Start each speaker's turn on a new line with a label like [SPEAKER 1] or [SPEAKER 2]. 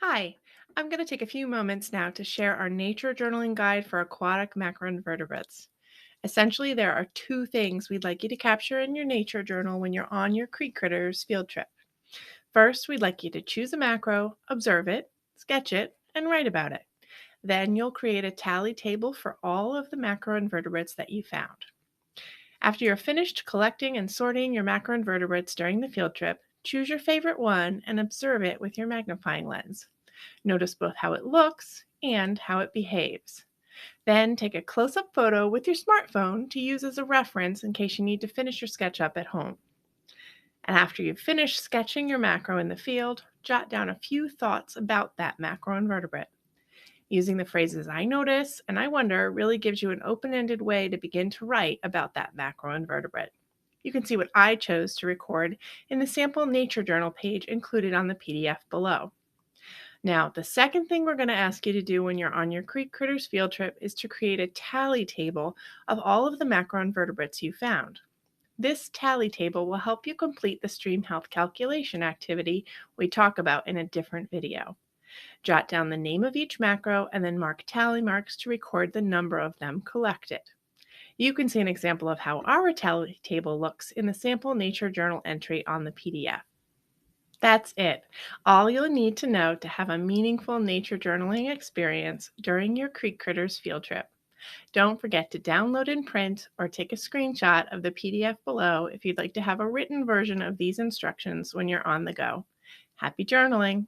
[SPEAKER 1] Hi, I'm going to take a few moments now to share our nature journaling guide for aquatic macroinvertebrates. Essentially, there are two things we'd like you to capture in your nature journal when you're on your Creek Critters field trip. First, we'd like you to choose a macro, observe it, sketch it, and write about it. Then you'll create a tally table for all of the macroinvertebrates that you found. After you're finished collecting and sorting your macroinvertebrates during the field trip, choose your favorite one and observe it with your magnifying lens. Notice both how it looks and how it behaves. Then take a close up photo with your smartphone to use as a reference in case you need to finish your sketch up at home. And after you've finished sketching your macro in the field, jot down a few thoughts about that macroinvertebrate. Using the phrases I notice and I wonder really gives you an open ended way to begin to write about that macroinvertebrate. You can see what I chose to record in the sample nature journal page included on the PDF below. Now, the second thing we're going to ask you to do when you're on your Creek Critters field trip is to create a tally table of all of the macroinvertebrates you found. This tally table will help you complete the stream health calculation activity we talk about in a different video. Jot down the name of each macro and then mark tally marks to record the number of them collected. You can see an example of how our tally table looks in the sample nature journal entry on the PDF. That's it. All you'll need to know to have a meaningful nature journaling experience during your Creek Critters field trip. Don't forget to download and print or take a screenshot of the PDF below if you'd like to have a written version of these instructions when you're on the go. Happy journaling!